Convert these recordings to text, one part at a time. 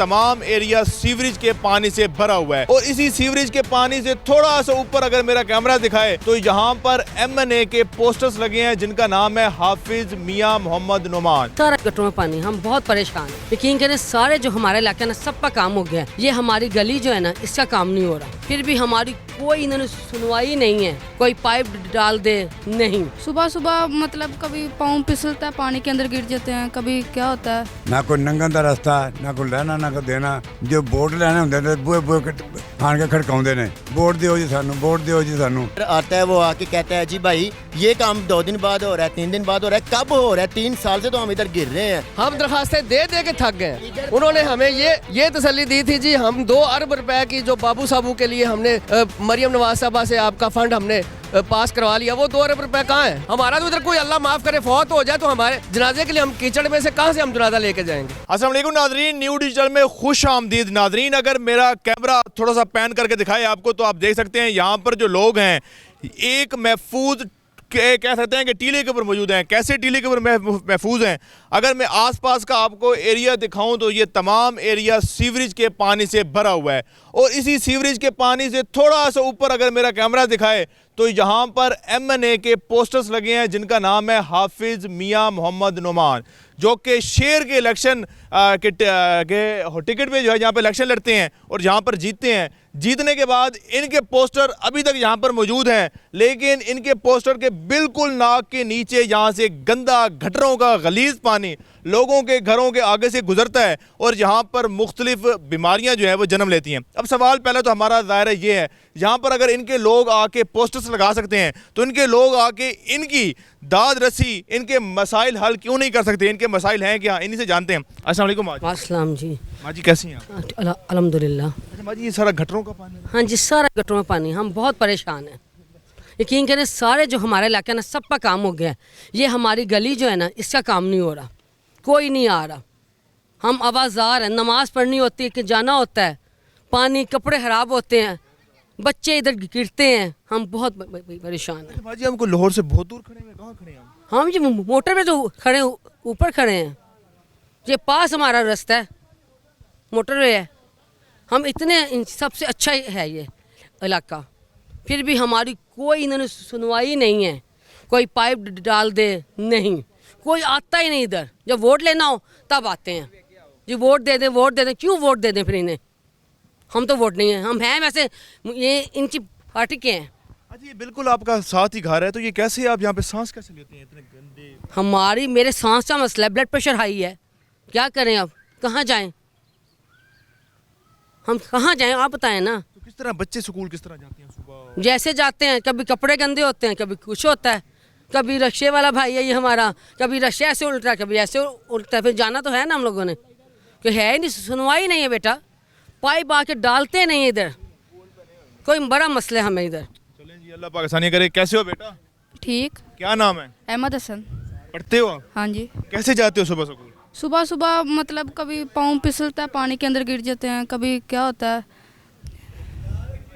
तमाम area sewerage के पानी से भरा हुआ है और इसी सीवरेज के पानी से थोड़ा सा ऊपर अगर मेरा कैमरा दिखाए तो यहाँ पर MNA के पोस्टर्स लगे हैं जिनका नाम है हाफिज मियां मोहम्मद नुमान। सारा गटरों में पानी, हम बहुत परेशान हैं। यकीन करें सारे जो हमारे इलाके ना सबका काम हो गया है। ये हमारी गली जो है ना इसका काम नहीं हो रहा, फिर भी हमारी कोई इन्होंने सुनवाई नहीं है, कोई पाइप डाल दे नहीं। सुबह सुबह मतलब कभी पाँव फिसलता है, पानी के अंदर गिर जाते हैं, कभी क्या होता है। ना कोई नंगन का रास्ता, ना कोई लेना ना कोई देना। जो वोट लेने होंगे ने बूहे बूहे आन के खड़काउंदे ने, वोट दियो जी सानू, वोट दियो जी सानू। आता है वो आके कहता है जी भाई ये काम 2 दिन बाद हो रहा है, 3 दिन बाद हो रहा है, कब हो रहा है? 3 साल से तो हम इधर गिर रहे हैं। हम दरखास्तें दे दे के थक गए। उन्होंने हमें ये तसल्ली दी थी जी हम 2 अरब रुपए की जो बाबू साहबू के लिए हमने मरियम नवाज साहबा से आपका फंड हमने पास करवा लिया, वो 2 अरब रुपए कहाँ है हमारा? तो इधर कोई अल्लाह माफ करे फौत हो जाए तो हमारे जनाजे के लिए हम कीचड़ में से कहाँ से हम जनाजा लेके जाएंगे? अस्सलाम वालेकुम नाजरीन, न्यू डिजिटल में खुश आमदीद नाजरीन। अगर मेरा कैमरा थोड़ा सा पैन करके दिखाए आपको तो आप देख सकते हैं यहाँ पर जो लोग हैं एक महफूज कह सकते हैं कि टीले के ऊपर मौजूद हैं। कैसे टीले के ऊपर महफूज हैं? अगर मैं आसपास का आपको एरिया दिखाऊं तो ये तमाम एरिया सीवरेज के पानी से भरा हुआ है और इसी सीवरेज के पानी से थोड़ा सा ऊपर अगर मेरा कैमरा दिखाए तो यहाँ पर MNA के पोस्टर्स लगे हैं जिनका नाम है हाफिज मियां मोहम्मद नुमान, जो कि शेर के इलेक्शन के टिकट पे जो है यहाँ पे इलेक्शन लड़ते हैं और यहाँ पर जीतते हैं। जीतने के बाद इनके पोस्टर अभी तक यहाँ पर मौजूद हैं, लेकिन इनके पोस्टर के बिल्कुल नाक के नीचे यहाँ से गंदा गटरों का गलीज पानी लोगों के घरों के आगे से गुजरता है और यहाँ पर मुख्तलिफ बीमारियाँ जो है वो जन्म लेती हैं। अब सवाल पहले तो हमारा दायरा ये है, यहाँ पर अगर इनके लोग आके पोस्टर्स लगा सकते हैं तो इनके लोग आके इनकी दाद रसी, इनके मसाइल हल क्यों नहीं कर सकते? इनके मसाइल हैं क्या, इन्हीं से जानते हैं। अस्सलाम वालेकुम माँ जी। अस्सलाम जी। माँ जी कैसी हैं आप? अल्हम्दुलिल्लाह। अच्छा माँ जी, ये सारा गटरों का पानी? हाँ जी, सारा गटरों में पानी, हम बहुत परेशान हैं। यकीन करें सारे जो हमारे इलाके ना सबका काम हो गया है। ये हमारी गली जो है ना इसका काम नहीं हो रहा, कोई नहीं आ रहा। हम आवाज़ार हैं, नमाज पढ़नी होती है कि जाना होता है, पानी कपड़े ख़राब होते हैं, बच्चे इधर गिरते हैं, हम बहुत परेशान हैं। अच्छा जी, हमको लाहौर से बहुत दूर खड़े हैं, कहाँ खड़े हैं हम जी मोटर पे तो खड़े, ऊपर खड़े हैं, ये पास हमारा रास्ता है, मोटरवे है। हम इतने सबसे अच्छा है ये इलाका, फिर भी हमारी कोई इन्होंने सुनवाई नहीं है, कोई पाइप डाल दे नहीं, कोई आता ही नहीं इधर। जब वोट लेना हो तब आते हैं जी, वोट दे दें, वोट दे दें। क्यों वोट दे दें फिर इन्हें? हम तो वोट नहीं है, हम हैं वैसे ये इनकी पार्टी के हैं। अच्छा, ये बिल्कुल आपका साथ ही घर है, तो ये कैसे आप यहाँ पे सांस कैसे लेते हैं इतने गंदे? मेरे सांस का मसला है, ब्लड प्रेशर हाई है, क्या करें अब, कहाँ जाएं, हम कहाँ जाएं आप बताएं ना। तो किस तरह बच्चे स्कूल किस तरह जाते हैं सुबह? जैसे जाते हैं, कभी कपड़े गंदे होते हैं, कभी कुछ होता है, कभी रक्शे वाला भाई है ये हमारा, कभी रक्शा ऐसे उल्टा है, कभी ऐसे उल्टा है। फिर जाना तो है ना हम लोगों ने, कि है ही नहीं, सुनवाई नहीं है बेटा, पाइप आके डालते नहीं इधर, कोई बड़ा मसला है हमें इधर। चलें जी, अल्लाह पाक आसानी करे। कैसे हो बेटा? ठीक। क्या नाम है? अहमद हसन। पढ़ते हो आप? हाँ जी। कैसे जाते हो सुबह स्कूल? सुबह सुबह मतलब कभी पाँव फिसलता है, पानी के अंदर गिर जाते हैं, कभी क्या होता है।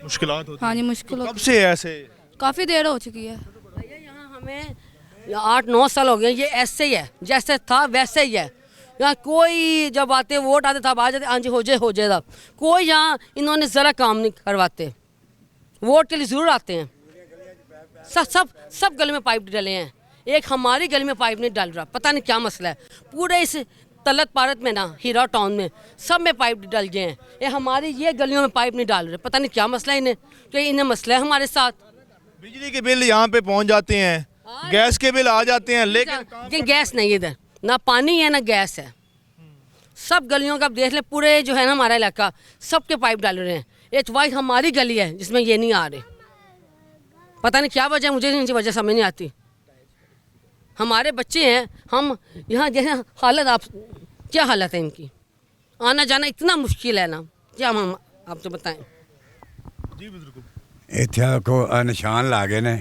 मुश्किलात होती हाँ जी, हैं। मुश्किल कब होती से है ऐसे? काफ़ी देर हो चुकी है। भैया यहाँ हमें 8-9 साल हो गए, ये ऐसे ही है, जैसे था वैसे ही है। यहाँ कोई जब आते वोट आते तब आ जाते, हाँ जी हो जाए, कोई यहाँ इन्होंने ज़रा काम नहीं करवाते। वोट के लिए ज़रूर आते हैं, सब गली में पाइप डले हैं, एक हमारी गली में पाइप नहीं डाल रहा, पता नहीं क्या मसला है। पूरे इस तलत भारत में ना, हीरा टाउन में सब में पाइप डल गए हैं, ये हमारी ये गलियों में पाइप नहीं डाल रहे, पता नहीं क्या मसला है इन्हें, कि इन्हें मसला है हमारे साथ। बिजली के बिल यहाँ पे पहुँच जाते हैं, गैस के बिल आ जाते हैं, लेकिन गैस नहीं इधर, ना पानी है ना गैस है। सब गलियों का आप देख ले, पूरे जो है ना हमारा इलाका सबके पाइप डाल रहे हैं, एक वाइट हमारी गली है जिसमें ये नहीं आ रहे, पता नहीं क्या वजह, मुझे इनकी वजह समझ नहीं आती। हमारे बच्चे हैं, हम यहाँ जैसे हालत, आप क्या हालत है इनकी, आना जाना इतना मुश्किल है ना, क्या हम आपसे बताएं जी बुजुर्ग। इत्थे को निशान ला गए ने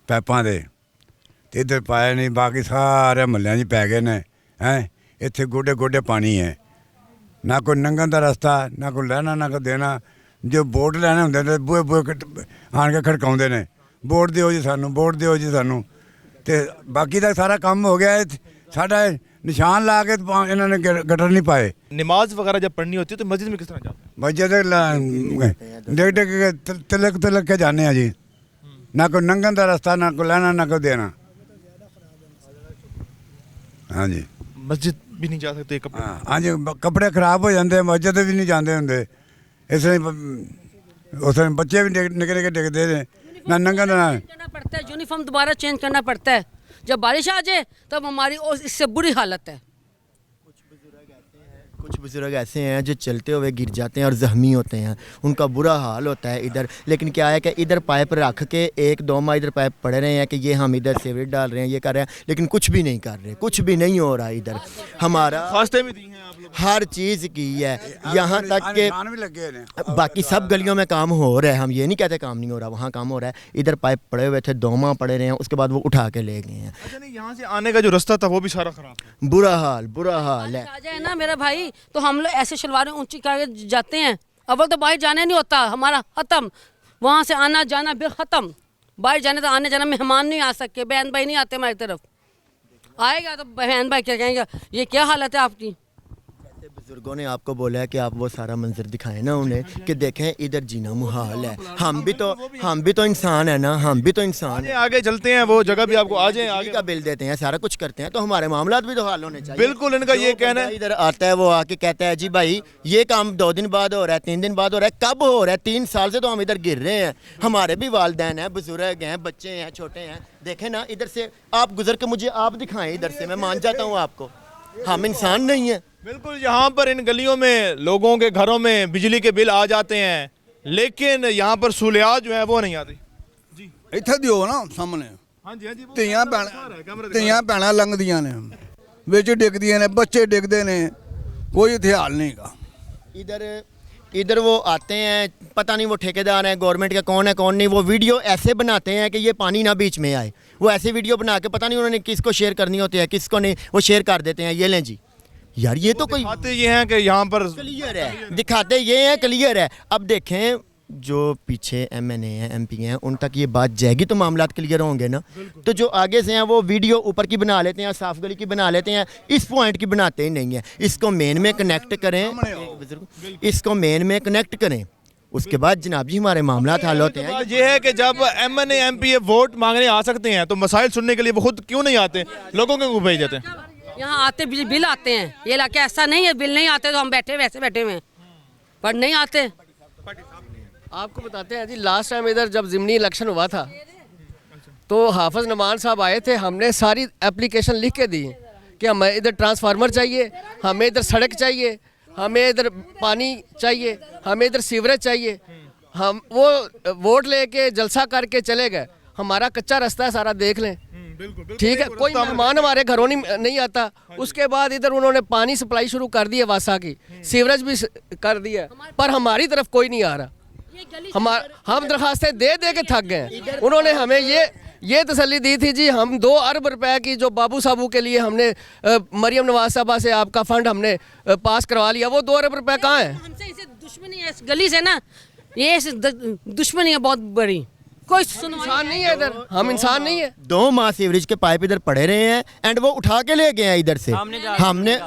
पैपां दे, ते इधर पाए नहीं, बाकी सारे महल्लियां च पै गए ने हैं। इत्थे गोडे गोडे पानी है, ना कोई नंगन का रास्ता, ना कोई लेना ना कोई देना। जो वोट लेने होंगे ने बूहे बूहे आन के खड़काउंदे ने, वोट दियो जी सानू, वोट दियो जी सानू। ते बाकी दा सारा काम हो गया है। साडा ਨਿਸ਼ਾਨ ਲਾ ਕੇ ਇਹਨਾਂ ਨੇ ਗਟਰ ਨਹੀਂ ਪਾਏ। नमाज वगैरह जब पढ़नी होती है तो मस्जिद में किस तरह जाते हैं? मस्जिद डिग डिग के तिलक तिलक के जाने जी, ना कोई नंगन का रास्ता, ना कोई लेना, ना कोई देना। हाँ जी, मस्जिद भी नहीं जा सकते कपड़े? हाँ जी, कपड़े खराब हो जाते, मस्जिद भी नहीं जाते होंगे। इसलिए उस बच्चे भी निकल के डिगते हैं, ना नंगन ना। करना पड़ता है, यूनिफॉर्म दोबारा चेंज करना पड़ता है। जब बारिश आ जाए तब हमारी इससे बुरी हालत है। कुछ बुजुर्ग ऐसे हैं जो चलते हुए गिर जाते हैं और ज़ख्मी होते हैं, उनका बुरा हाल होता है इधर। लेकिन क्या है कि इधर पाइप रख के 1-2 माह इधर पाइप पड़े रहे हैं कि ये हम इधर सीवरेज डाल रहे हैं, ये कर रहे हैं, लेकिन कुछ भी नहीं कर रहे, कुछ भी नहीं हो रहा इधर। हमारा खास्ते भी दी हैं आप लोग? हर चीज़ की है, यहाँ तक कि भी लगे हैं। बाकी सब गलियों में काम हो रहा है, हम ये नहीं कहते काम नहीं हो रहा, वहाँ काम हो रहा है। इधर पाइप पड़े हुए थे, 2 माह पड़े रहे हैं, उसके बाद वो उठा के ले गए हैं। अच्छा, नहीं यहाँ से आने का जो रास्ता था वो भी सारा खराब है। बुरा हाल है। आ जाए ना मेरा भाई तो हम लोग ऐसे शलवारें ऊंची करके जाते हैं, अव्वल तो बाहर जाने नहीं होता, हमारा ख़त्म। वहाँ से आना जाना फिर ख़त्म। बाहर जाने तो आने जाना, मेहमान नहीं आ सके, बहन भाई नहीं आते हमारी तरफ। आएगा तो बहन भाई क्या कहेंगे, ये क्या हालत है आपकी। बुजुर्गों ने आपको बोला है कि आप वो सारा मंजर दिखाएं ना उन्हें, कि देखें इधर जीना मुहाल है। हम भी तो इंसान है ना, हम भी तो इंसान है। आगे चलते हैं, वो जगह भी आपको आ जाए, आगे का बिल देते हैं, सारा कुछ करते हैं, तो हमारे मामला भी तो हल होने चाहिए। बिल्कुल, इनका ये कहना है। इधर आता है वो आके कहता है जी भाई ये काम 2 दिन बाद हो रहा है, 3 दिन बाद हो रहा है, कब हो रहा है? 3 साल से तो हम इधर गिर रहे हैं। हमारे भी वालिदैन हैं, बुजुर्ग हैं, बच्चे हैं, छोटे हैं। देखें ना इधर से आप गुजर के मुझे आप दिखाएं इधर से, मैं मान जाता हूँ आपको, हम इंसान नहीं है। बिल्कुल, यहाँ पर इन गलियों में लोगों के घरों में बिजली के बिल आ जाते हैं, लेकिन यहाँ पर सहूलियात जो है वो नहीं आती। जी ਇੱਥੇ ਦਿਓ ਨਾ ਸਾਹਮਣੇ हाँ जी, हाँ जी, ਧੀਆਂ ਭੈਣਾਂ ਲੰਘਦੀਆਂ ਨੇ, ਵਿੱਚ ਡਿੱਗਦੀਆਂ ਨੇ, ਬੱਚੇ ਡਿੱਗਦੇ ਨੇ, ਕੋਈ ਇਤਿਹਾਸ ਨਹੀਂਗਾ। इधर वो आते हैं, पता नहीं वो ठेकेदार हैं, गवर्नमेंट का कौन है कौन नहीं, वो वीडियो ऐसे बनाते हैं कि ये पानी ना बीच में आए। वो ऐसे वीडियो बना के पता नहीं उन्होंने किसको शेयर करनी होती है, किसको नहीं, वो शेयर कर देते हैं। ये लें जी यार, ये तो कोई बातें ये हैं कि यहाँ पर क्लियर है, दिखाते ये हैं, क्लियर है। अब देखें जो पीछे MNA हैं, MP हैं, उन तक ये बात जाएगी तो मामला क्लियर होंगे ना। तो जो आगे से हैं वो वीडियो ऊपर की बना लेते हैं, साफ गली की बना लेते हैं, इस पॉइंट की बनाते ही नहीं है। इसको मेन में कनेक्ट करें, इसको मेन में कनेक्ट करें, उसके बाद जनाब जी हमारे मामला हल होते हैं। ये है कि जब MNA MP वोट मांगने आ सकते हैं तो मसाइल सुनने के लिए वो खुद क्यों नहीं आते, लोगों को भेज देते हैं। यहाँ आते बिल आते हैं, ये इलाके ऐसा नहीं है बिल नहीं आते तो हम बैठे वैसे बैठे हुए हैं, पर नहीं आते। आपको बताते हैं जी, लास्ट टाइम इधर जब ज़िमनी इलेक्शन हुआ था तो हाफिज़ नमान साहब आए थे, हमने सारी एप्लीकेशन लिख के दी कि हमें इधर ट्रांसफार्मर चाहिए, हमें इधर सड़क चाहिए, हमें इधर पानी चाहिए, हमें इधर सीवरेज चाहिए। हम वो वोट लेके जलसा करके चले गए। हमारा कच्चा रास्ता है सारा, देख लें, ठीक है, कोई मेहमान हमारे घरों नहीं आता। उसके बाद इधर उन्होंने पानी सप्लाई शुरू कर दी है, वासा की सीवरेज भी कर दिया, पर हमारी तरफ कोई नहीं आ रहा। हम दरखास्तें दे के थक गए। उन्होंने हमें ये तसल्ली दी थी जी, हम 2 अरब रुपए की जो बाबू साबू के लिए हमने मरियम नवाज साहबा से आपका फंड हमने पास करवा लिया, वो 2 अरब रुपए कहाँ है? हमसे इसे दुश्मनी है, इस गली से ना ये दुश्मनी है बहुत बड़ी। कोई इंसान नहीं है इधर, हम इंसान नहीं है। 2 माह सीवरेज के पाइप इधर पड़े रहे हैं एंड वो उठा के ले गए हैं इधर से। हमने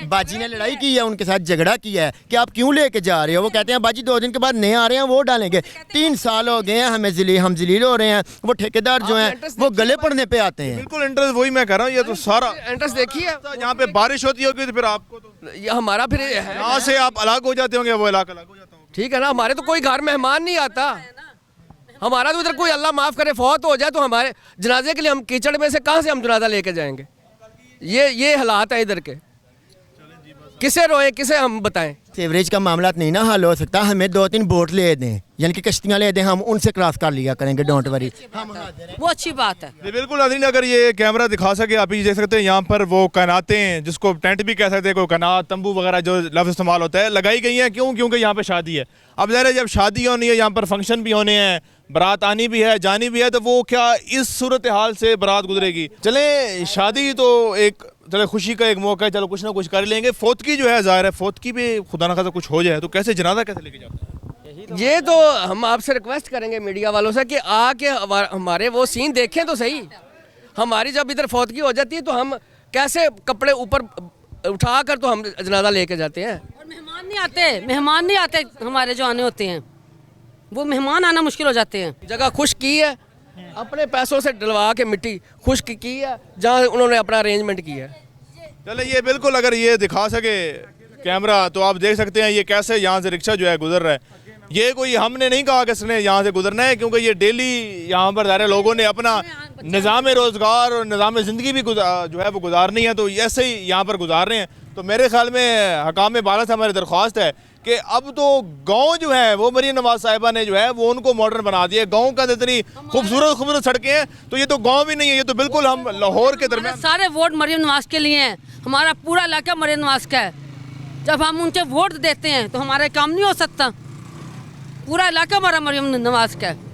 बाजी ने लड़ाई की है, उनके साथ झगड़ा किया है कि आप क्यों लेके जा रहे हो। वो कहते हैं बाजी 2 दिन के बाद नए आ रहे हैं वो डालेंगे। 3 साल हो गए हैं, हम जलील हो रहे हैं। वो ठेकेदार जो हैं वो गले पड़ने पे आते हैं। बिल्कुल इंटरेस्ट, वही मैं कह रहा हूँ, ये तो सारा इंटरेस्ट देखिए। यहाँ पे बारिश होती होगी तो फिर आपको तो ये हमारा फिर यहाँ से आप अलग हो जाते होंगे, वो इलाका अलग हो जाता होगा। ठीक है ना, हमारे तो कोई घर मेहमान नहीं आता। हमारा तो इधर कोई अल्लाह माफ़ करे फौत हो जाए तो हमारे जनाजे के लिए हम कीचड़ में से कहाँ से हम जनाजा लेके जाएंगे। ये हालात है इधर के, किसे रोए किसे हम बताएं। सीवरेज का मामला नहीं ना हल हो सकता, हमें 2-3 बोट ले दें, यानी कि कश्तियाँ ले दें, हम उनसे क्रॉस कर लिया करेंगे, डोंट वरी। वो अच्छी बात है। जी बिल्कुल नाज़रीन, अगर ये कैमरा दिखा सके आप ही देख सकते हैं, यहाँ पर वो कनातें, जिसको टेंट भी कह सकते हैं, कोई कनात तंबू वगैरह जो लफ्ज़ इस्तेमाल होता है, लगाई गई हैं। क्यों? क्योंकि यहाँ पे शादी है। अब ज़ाहिर है जब शादी होनी है, यहाँ पर फंक्शन भी होने हैं, बारात आनी भी है, जानी भी है, तो वो क्या इस सूरत हाल से बारात गुजरेगी। चले शादी तो एक चलो खुशी का एक मौका है, चलो कुछ ना कुछ कर लेंगे। फौतकी जो है ज़ाहिर है, फौतकी भी खुदा ना खासा कुछ हो जाए तो कैसे जनाजा कैसे लेके जाते हैं? ये तो हम आपसे रिक्वेस्ट करेंगे मीडिया वालों से कि आके हमारे वो सीन देखें तो सही। हमारी जब इधर फौतगी हो जाती है तो हम कैसे कपड़े ऊपर उठा कर तो हम जनाजा लेके जाते हैं। और मेहमान नहीं आते हमारे जो आने होते हैं, वो मेहमान आना मुश्किल हो जाते हैं। जगह खुश की है, अपने पैसों से डलवा के मिट्टी खुश की है, जहाँ उन्होंने अपना अरेंजमेंट किया है। चले ये बिल्कुल अगर ये दिखा सके कैमरा तो आप देख सकते हैं ये कैसे यहाँ से रिक्शा जो है गुजर रहा है। ये कोई हमने नहीं कहा कि इसने यहाँ से गुजरना है, क्योंकि ये डेली यहाँ पर सारे लोगों ने अपना निज़ाम रोज़गार और निज़ाम ज़िंदगी भी जो है वो गुजारनी है, तो ऐसे ही यहाँ पर गुजार रहे हैं। तो मेरे ख्याल में हकाम बाला से हमारी दरख्वास्त है कि अब तो गांव जो है वो मरीम नवाज साहिबा ने जो है वो उनको मॉडर्न बना दिया। गांव का इतनी खूबसूरत सड़कें हैं, तो ये तो गांव भी नहीं है, ये तो बिल्कुल हम लाहौर के दरमियान। सारे वोट मरीम नवाज के लिए हैं, हमारा पूरा इलाका मरीम नवाज का है। जब हम उनसे वोट देते हैं तो हमारा काम नहीं हो सकता, पूरा इलाका हमारा मरीम नवाज का है।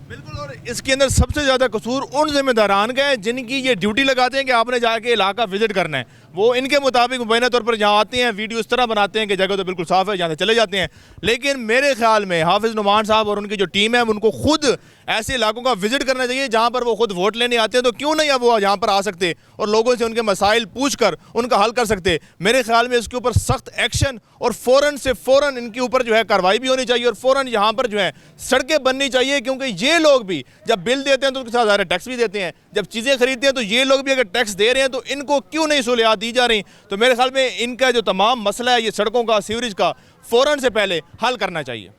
बिल्कुल, और इसके अंदर सबसे ज़्यादा कसूर उन जिम्मेदारान का है जिनकी ये ड्यूटी लगाते हैं कि आपने जाके इलाका विजिट करना है। वो इनके मुताबिक मुबैना तौर पर यहाँ आते हैं, वीडियो इस तरह बनाते हैं कि जगह तो बिल्कुल साफ़ है, यहाँ से चले जाते हैं। लेकिन मेरे ख्याल में हाफिज़ नुमान साहब और उनकी जो टीम है उनको खुद ऐसे इलाकों का विजिट करना चाहिए जहाँ पर वो खुद वोट लेने आते हैं। तो क्यों नहीं अब वो यहाँ पर आ सकते और लोगों से उनके मसाइल पूछ कर उनका हल कर सकते। मेरे ख्याल में इसके ऊपर सख्त एक्शन और फ़ौरन इनके ऊपर जो है कार्रवाई भी होनी चाहिए और फ़ौरन यहाँ पर जो है सड़कें बननी चाहिए, क्योंकि ये लोग भी जब बिल देते हैं तो उसके साथ ज़्यादा टैक्स भी देते हैं। जब चीज़ें खरीदते हैं तो ये लोग भी अगर टैक्स दे रहे हैं तो इनको क्यों नहीं सहूलियात दी जा रही। तो मेरे ख्याल में इनका जो तमाम मसला है ये सड़कों का, सीवरेज का, फ़ौरन से पहले हल करना चाहिए।